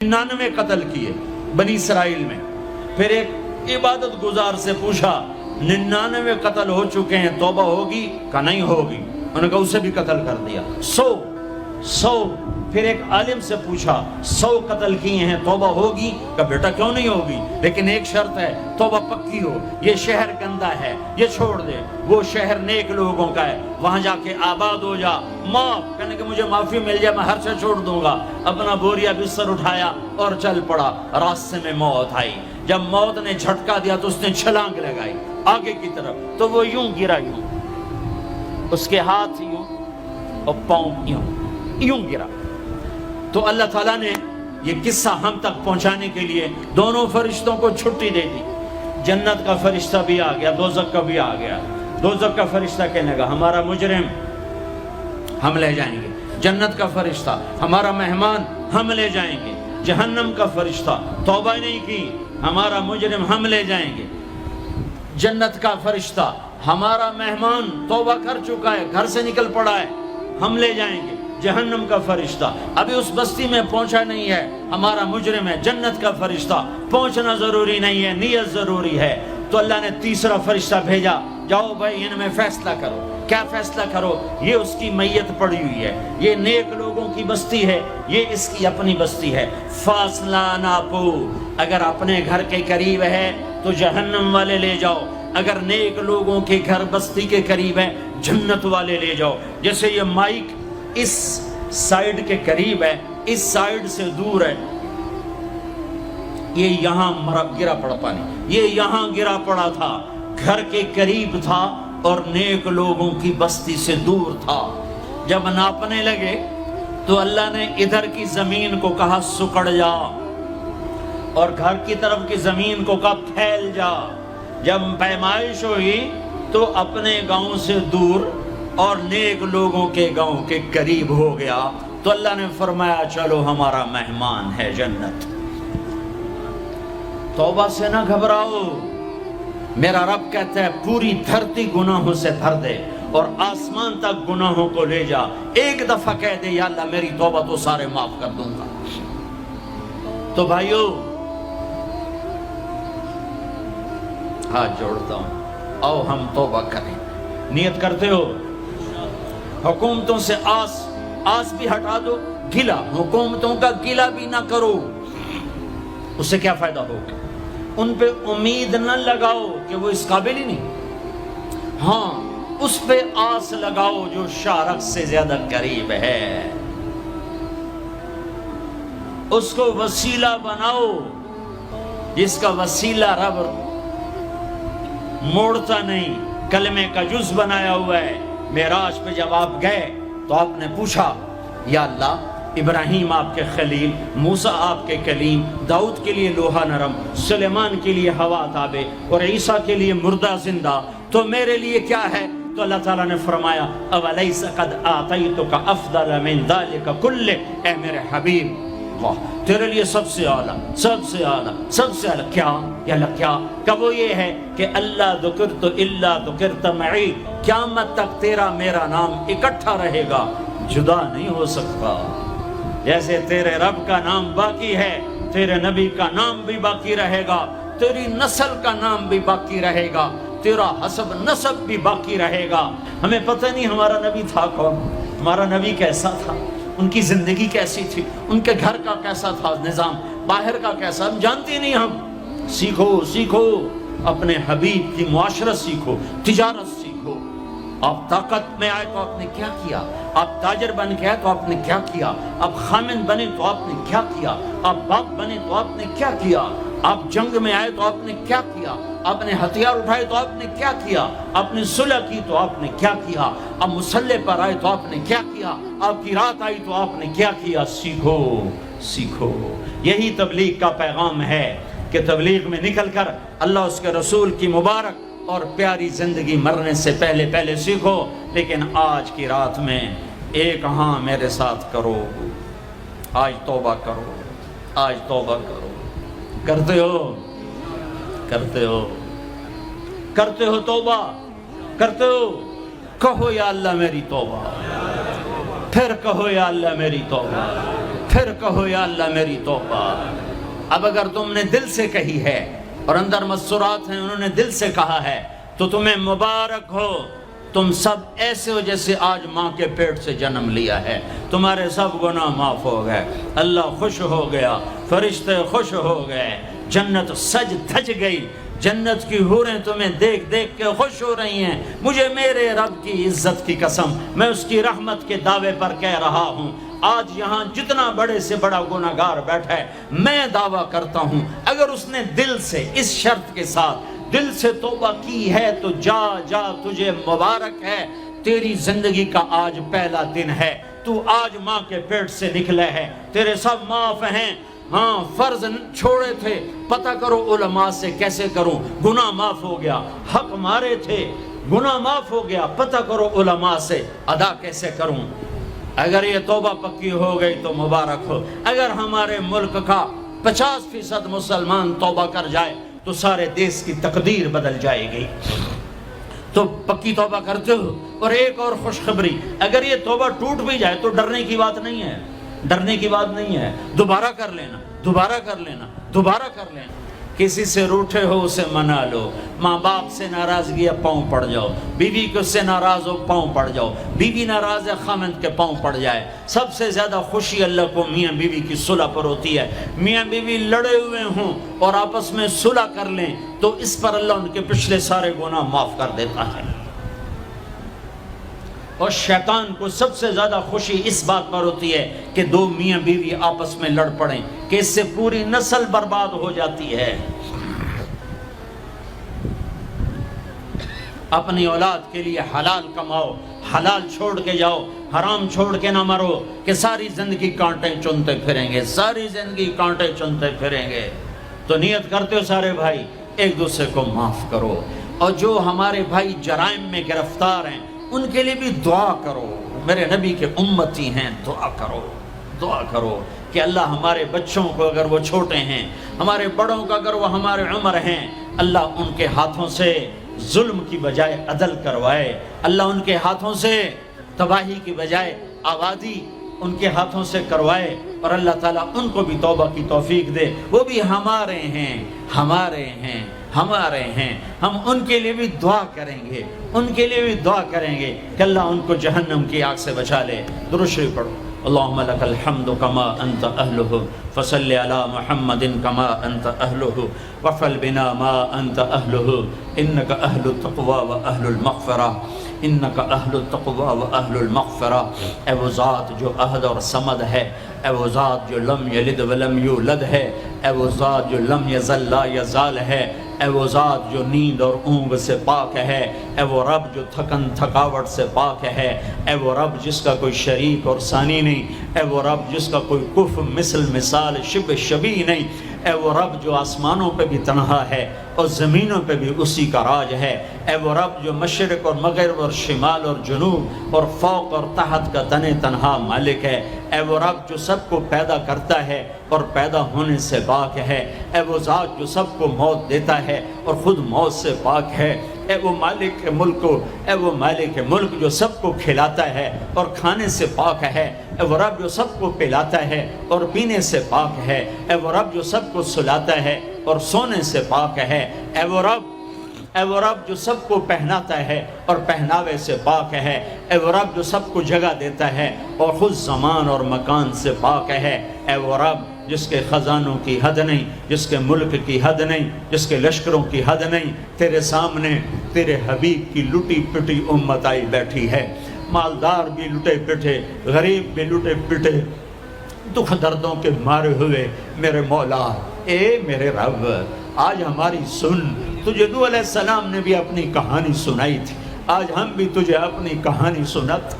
99 قتل کیے بنی اسرائیل میں. پھر ایک عبادت گزار سے پوچھا 99 قتل ہو چکے ہیں، توبہ ہوگی؟ کہ نہیں ہوگی. انہوں نے کہا اسے بھی قتل کر دیا. 100. پھر ایک عالم سے پوچھا 100 قتل کیے ہیں، توبہ ہوگی؟ کہ بیٹا کیوں نہیں ہوگی، لیکن ایک شرط ہے، توبہ پکی ہو. یہ شہر گندا ہے، یہ چھوڑ دے. وہ شہر نیک لوگوں کا ہے، وہاں جا کے آباد ہو جا. معاف کہنے کہ مجھے معافی مل جائے میں ہر سے چھوڑ دوں گا. اپنا بوریا بستر اٹھایا اور چل پڑا. راستے میں موت آئی. جب موت نے جھٹکا دیا تو اس نے چھلانگ لگائی آگے کی طرف، تو وہ یوں گرا، یوں اس کے ہاتھ یوں اور پاؤں یوں گرا. تو اللہ تعالیٰ نے یہ قصہ ہم تک پہنچانے کے لیے دونوں فرشتوں کو چھٹی دے دی. جنت کا فرشتہ بھی آ گیا، دوزخ کا بھی آ گیا. دوزخ کا فرشتہ کہنے لگا ہمارا مجرم ہم لے جائیں گے. جنت کا فرشتہ ہمارا مہمان ہم لے جائیں گے. جہنم کا فرشتہ توبہ نہیں کی ہمارا مجرم ہم لے جائیں گے. جنت کا فرشتہ ہمارا مہمان توبہ کر چکا ہے، گھر سے نکل پڑا ہے، ہم لے جائیں گے. جہنم کا فرشتہ ابھی اس بستی میں پہنچا نہیں ہے، ہمارا مجرم ہے. جنت کا فرشتہ پہنچنا ضروری نہیں ہے، نیت ضروری ہے. تو اللہ نے تیسرا فرشتہ بھیجا، جاؤ بھائی ان میں فیصلہ کرو. کیا فیصلہ کرو؟ یہ اس کی میت پڑی ہوئی ہے، یہ نیک لوگوں کی بستی ہے، یہ اس کی اپنی بستی ہے. فاصلہ ناپو. اگر اپنے گھر کے قریب ہے تو جہنم والے لے جاؤ، اگر نیک لوگوں کے گھر بستی کے قریب ہے جنت والے لے جاؤ. جیسے یہ مائک اس سائیڈ کے قریب ہے، اس سائیڈ سے دور ہے. یہ یہاں گرا پڑا پانی، یہ یہاں گرا پڑا تھا، گھر کے قریب تھا اور نیک لوگوں کی بستی سے دور تھا. جب ناپنے لگے تو اللہ نے ادھر کی زمین کو کہا سکڑ جا، اور گھر کی طرف کی زمین کو کہا پھیل جا. جب پیمائش ہوئی تو اپنے گاؤں سے دور اور نیک لوگوں کے گاؤں کے قریب ہو گیا. تو اللہ نے فرمایا چلو ہمارا مہمان ہے جنت. توبہ سے نہ گھبراؤ. میرا رب کہتا ہے پوری دھرتی گناہوں سے بھر دے اور آسمان تک گناہوں کو لے جا. ایک دفعہ کہہ دے یا اللہ میری توبہ تو سارے معاف کر دوں گا. تو بھائیو ہاتھ جوڑتا ہوں، آؤ ہم توبہ کریں. نیت کرتے ہو؟ حکومتوں سے آس بھی ہٹا دو، گلا حکومتوں کا گلا بھی نہ کرو. اس سے کیا فائدہ ہوگا؟ ان پہ امید نہ لگاؤ کہ وہ اس قابل ہی نہیں. ہاں اس پہ آس لگاؤ جو شارق سے زیادہ قریب ہے. اس کو وسیلہ بناؤ جس کا وسیلہ رب موڑتا نہیں، کلمے کا جز بنایا ہوا ہے. معراج پہ جب آپ گئے تو آپ نے پوچھا یا اللہ ابراہیم آپ کے خلیل، موسیٰ آپ کے کلیم، داؤد کے لیے لوہا نرم، سلیمان کے لیے ہوا تابع اور عیسیٰ کے لیے مردہ زندہ، تو میرے لیے کیا ہے؟ تو اللہ تعالیٰ نے فرمایا اولیس قد آتیتک افضل من ذلک کلہ. اے میرے حبیب واہ تیرے لیے سب سے اعلیٰ، سب سے اعلیٰ، سب سے اعلیٰ کیا؟ یا اللہ کیا؟ کہ وہ یہ ہے کہ اللہ ذکرت الا ذکرت معی. قیامت تک تیرا میرا نام اکٹھا رہے گا، جدا نہیں ہو سکتا. جیسے تیرے رب کا نام باقی ہے، تیرے نبی کا نام بھی باقی رہے گا، تیری نسل کا نام بھی باقی رہے گا، تیرا حسب نسب بھی باقی رہے گا. ہمیں پتہ نہیں ہمارا نبی تھا کون، ہمارا نبی کیسا تھا، ان کی زندگی کیسی تھی، ان کے گھر کا کیسا تھا نظام، باہر کا کیسا، ہم جانتے نہیں. ہم سیکھو اپنے حبیب کی معاشرت سیکھو، تجارت سیکھو. آپ طاقت میں آئے تو آپ نے کیا کیا، آپ تاجر بن کے آئے تو آپ نے کیا کیا، آپ خامن بنے تو آپ نے کیا کیا، آپ باپ بنے تو آپ نے کیا کیا، آپ جنگ میں آئے تو آپ نے کیا کیا، آپ نے ہتھیار اٹھائے تو آپ نے کیا کیا، آپ نے صلح کی تو آپ نے کیا کیا، آپ مصلح پر آئے تو آپ نے کیا کیا، آپ کی رات آئی تو آپ نے کیا کیا. سیکھو. یہی تبلیغ کا پیغام ہے کہ تبلیغ میں نکل کر اللہ اس کے رسول کی مبارک اور پیاری زندگی مرنے سے پہلے سیکھو. لیکن آج کی رات میں ایک ہاں میرے ساتھ کرو، آج توبہ کرو، آج توبہ کرو. کرتے ہو توبہ کرتے ہو؟ کہو یا اللہ میری توبہ، پھر کہو یا اللہ میری توبہ، پھر کہو یا اللہ میری توبہ۔ اب اگر تم نے دل سے کہی ہے اور اندر مسرات ہیں انہوں نے دل سے کہا ہے تو تمہیں مبارک ہو، تم سب ایسے ہو جیسے آج ماں کے پیٹ سے جنم لیا ہے، تمہارے سب گناہ معاف ہو گئے، اللہ خوش ہو گیا، فرشتے خوش ہو گئے، جنت سج دھج گئی، جنت کی حوریں تمہیں دیکھ دیکھ کے خوش ہو رہی ہیں۔ مجھے میرے رب کی عزت کی قسم، میں اس کی رحمت کے دعوے پر کہہ رہا ہوں، آج یہاں جتنا بڑے سے بڑا گناہگار بیٹھا ہے، میں دعویٰ کرتا ہوں اگر اس نے دل سے اس شرط کے ساتھ دل سے توبہ کی ہے تو جا جا تجھے مبارک ہے، تیری زندگی کا آج پہلا دن ہے، تو آج ماں کے پیٹ سے نکلے ہے، تیرے سب معاف ہیں۔ ہاں فرض چھوڑے تھے، پتہ کرو علماء سے کیسے کروں، گناہ معاف ہو گیا، حق مارے تھے، گناہ معاف ہو گیا، پتہ کرو علماء سے ادا کیسے کروں۔ اگر یہ توبہ پکی ہو گئی تو مبارک ہو۔ اگر ہمارے ملک کا 50% مسلمان توبہ کر جائے تو سارے دیش کی تقدیر بدل جائے گی۔ تو پکی توبہ کرتے ہو۔ اور ایک اور خوشخبری، اگر یہ توبہ ٹوٹ بھی جائے تو ڈرنے کی بات نہیں ہے، ڈرنے کی بات نہیں ہے، دوبارہ کر لینا، دوبارہ کر لینا، دوبارہ کر لینا۔ کسی سے روٹھے ہو اسے منا لو، ماں باپ سے ناراضگی ہے پاؤں پڑ جاؤ، بیوی کو سے ناراض ہو پاؤں پڑ جاؤ، بیوی ناراض ہے خامند کے پاؤں پڑ جائے۔ سب سے زیادہ خوشی اللہ کو میاں بیوی کی صلح پر ہوتی ہے۔ میاں بیوی لڑے ہوئے ہوں اور آپس میں صلح کر لیں تو اس پر اللہ ان کے پچھلے سارے گناہ معاف کر دیتا ہے۔ اور شیطان کو سب سے زیادہ خوشی اس بات پر ہوتی ہے کہ دو میاں بیوی آپس میں لڑ پڑیں، کہ اس سے پوری نسل برباد ہو جاتی ہے۔ اپنی اولاد کے لیے حلال کماؤ، حلال چھوڑ کے جاؤ، حرام چھوڑ کے نہ مرو کہ ساری زندگی کانٹے چنتے پھریں گے، ساری زندگی کانٹے چنتے پھریں گے۔ تو نیت کرتے ہو سارے بھائی ایک دوسرے کو معاف کرو، اور جو ہمارے بھائی جرائم میں گرفتار ہیں ان کے لیے بھی دعا کرو، میرے نبی کے امتی ہیں، دعا کرو، دعا کرو کہ اللہ ہمارے بچوں کو اگر وہ چھوٹے ہیں، ہمارے بڑوں کو اگر وہ ہمارے عمر ہیں، اللہ ان کے ہاتھوں سے ظلم کی بجائے عدل کروائے، اللہ ان کے ہاتھوں سے تباہی کی بجائے آبادی ان کے ہاتھوں سے کروائے، اور اللہ تعالیٰ ان کو بھی توبہ کی توفیق دے۔ وہ بھی ہمارے ہیں، ہمارے ہیں، ہمارے ہیں، ہم ان کے لیے بھی دعا کریں گے، ان کے لیے بھی دعا کریں گے کہ اللہ ان کو جہنم کی آگ سے بچا لے۔ درود شریف پڑھو۔ اللہم لک الحمد کما انت اہلہ فصل علی محمد کما انت اہلہ وفعل بنا ما انت اہلہ انک اہل التقوی و اہل المغفرہ، انک اہل التقوی و اہل المغفرہ۔ اے وہ ذات جو احد اور صمد ہے، اے وہ ذات جو لم یلد ولم یولد ہے، اے وہ ذات جو لم یزل لا یزال ہے، اے وہ ذات جو نیند اور اونگ سے پاک ہے، اے وہ رب جو تھکن تھکاوٹ سے پاک ہے، اے وہ رب جس کا کوئی شریک اور ثانی نہیں، اے وہ رب جس کا کوئی کف مثل مثال شبہ شبیہ نہیں، اے وہ رب جو آسمانوں پہ بھی تنہا ہے اور زمینوں پہ بھی اسی کا راج ہے، اے وہ رب جو مشرق اور مغرب اور شمال اور جنوب اور فوق اور تحت کا تنہا مالک ہے، اے وہ رب جو سب کو پیدا کرتا ہے اور پیدا ہونے سے پاک ہے، اے وہ ذات جو سب کو موت دیتا ہے اور خود موت سے پاک ہے، اے وہ مالک ملک، اے وہ مالک ملک جو سب کو کھلاتا ہے اور کھانے سے پاک ہے، اے وہ رب جو سب کو پلاتا ہے اور پینے سے پاک ہے، اے وہ رب جو سب کو سلاتا ہے اور سونے سے پاک ہے، اے وہ رب جو سب کو پہناتا ہے اور پہناوے سے پاک ہے، اے وہ رب جو سب کو جگہ دیتا ہے اور خود زمان اور مکان سے پاک ہے، اے وہ رب جس کے خزانوں کی حد نہیں، جس کے ملک کی حد نہیں، جس کے لشکروں کی حد نہیں، تیرے سامنے تیرے حبیب کی لٹی پٹی امت آئی بیٹھی ہے، مالدار بھی لٹے پٹے، غریب بھی لٹے پٹے، دکھ دردوں کے مارے ہوئے میرے مولا، اے میرے رب آج ہماری سن۔ تجھے نوح علیہ السلام نے بھی اپنی کہانی سنائی تھی، آج ہم بھی تجھے اپنی کہانی سنات۔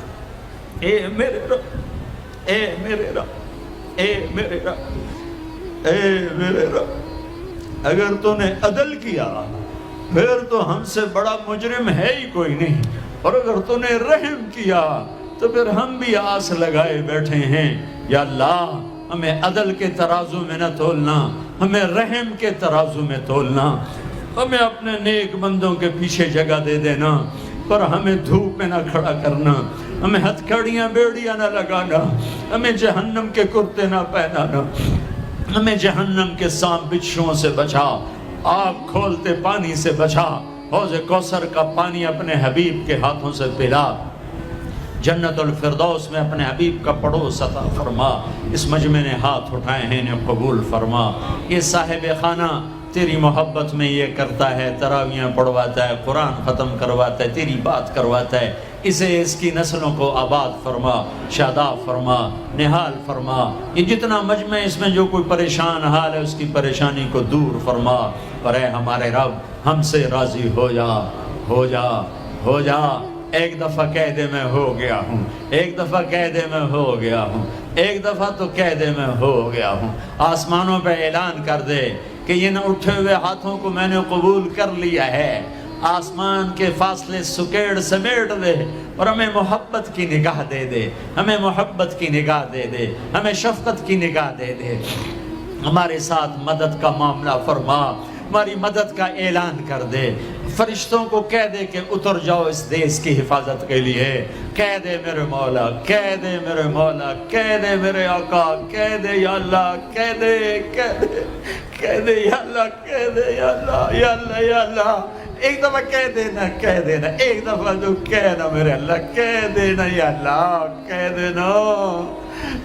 اے میرے رب، اے میرے رب، اے میرے رب، اے میرے رب، اگر تو نے عدل کیا پھر تو ہم سے بڑا مجرم ہے ہی کوئی نہیں، اور اگر تو نے رحم کیا تو پھر ہم بھی آس لگائے بیٹھے ہیں۔ یا اللہ ہمیں عدل کے ترازو میں نہ تولنا، ہمیں رحم کے ترازو میں تولنا، ہمیں اپنے نیک بندوں کے پیچھے جگہ دے دینا، پر ہمیں دھوپ میں نہ کھڑا کرنا، ہمیں ہتھکڑیاں بیڑیاں نہ لگانا، ہمیں جہنم کے کرتے نہ پہنانا، ہمیں جہنم کے سانپ بچھوؤں سے بچا، آگ کھولتے پانی سے بچا، حوض کوثر کا پانی اپنے حبیب کے ہاتھوں سے پلا، جنت الفردوس میں اپنے حبیب کا پڑوس عطا فرما، اس مجمع نے ہاتھ اٹھائے ہیں انہیں قبول فرما۔ یہ صاحب خانہ تیری محبت میں یہ کرتا ہے، تراویاں پڑھواتا ہے، قرآن ختم کرواتا ہے، تیری بات کرواتا ہے، اسے اس کی نسلوں کو آباد فرما، شاداب فرما، نہال فرما۔ یہ جتنا مجمع اس میں جو کوئی پریشان حال ہے اس کی پریشانی کو دور فرما، اور اے ہمارے رب ہم سے راضی ہو جا، ہو جا، ہو جا۔ ایک دفعہ کہہ دے میں ہو گیا ہوں، ایک دفعہ کہہ دے میں ہو گیا ہوں، ایک دفعہ تو کہہ دے میں ہو گیا ہوں۔ آسمانوں پہ اعلان کر دے کہ یہ نہ اٹھے ہوئے ہاتھوں کو میں نے قبول کر لیا ہے۔ آسمان کے فاصلے سکیڑ سمیٹ دے اور ہمیں محبت کی نگاہ دے دے، ہمیں محبت کی نگاہ دے دے، ہمیں شفقت کی نگاہ دے دے۔ ہمارے ساتھ مدد کا معاملہ فرما، ہماری مدد کا اعلان کر دے۔ فرشتوں کو کہہ دے کہ اتر جاؤ اس دیس کی حفاظت کے لیے، کہہ دے میرے مولا، کہہ دے میرے مولا، کہہ دے میرے آقا، کہہ دے یا اللہ، کہہ دے، کہہ دے، کہہ دے یا اللہ، کہہ دے یا اللہ، یا اللہ، یا اللہ۔ ایک دفعہ کہہ دینا، کہہ دینا، ایک دفعہ تو کہنا میرے اللہ، کہہ دینا یا اللہ، کہہ دینا۔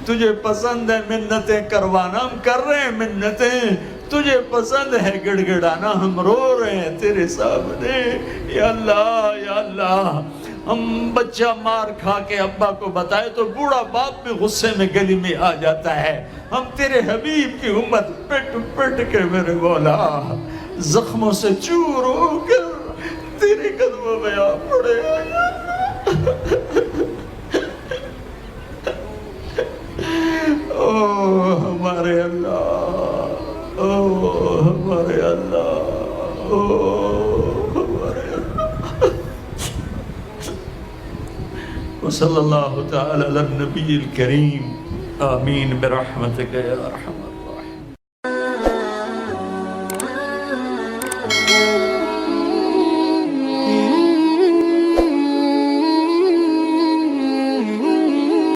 تجھے پسند ہے منتیں کروانا، ہم کر رہے ہیں منتیں، تجھے پسند ہے گڑ گڑانا، ہم رو رہے ہیں تیرے سامنے۔ یا اللہ، یا اللہ، ہم بچہ مار کھا کے ابا کو بتائے تو بوڑھا باپ بھی غصے میں گلی میں آ جاتا ہے، ہم تیرے حبیب کی امت پٹ پٹ کے میرے مولا زخموں سے چور ہو کر تیرے قدموں میں آ پڑے۔ اوہ ہمارے اللہ، اوہ ہمارے اللہ، اوہ ہمارے اللہ۔ وصلی اللہ تعالی علی النبی الکریم، آمین برحمتک یا ارحم۔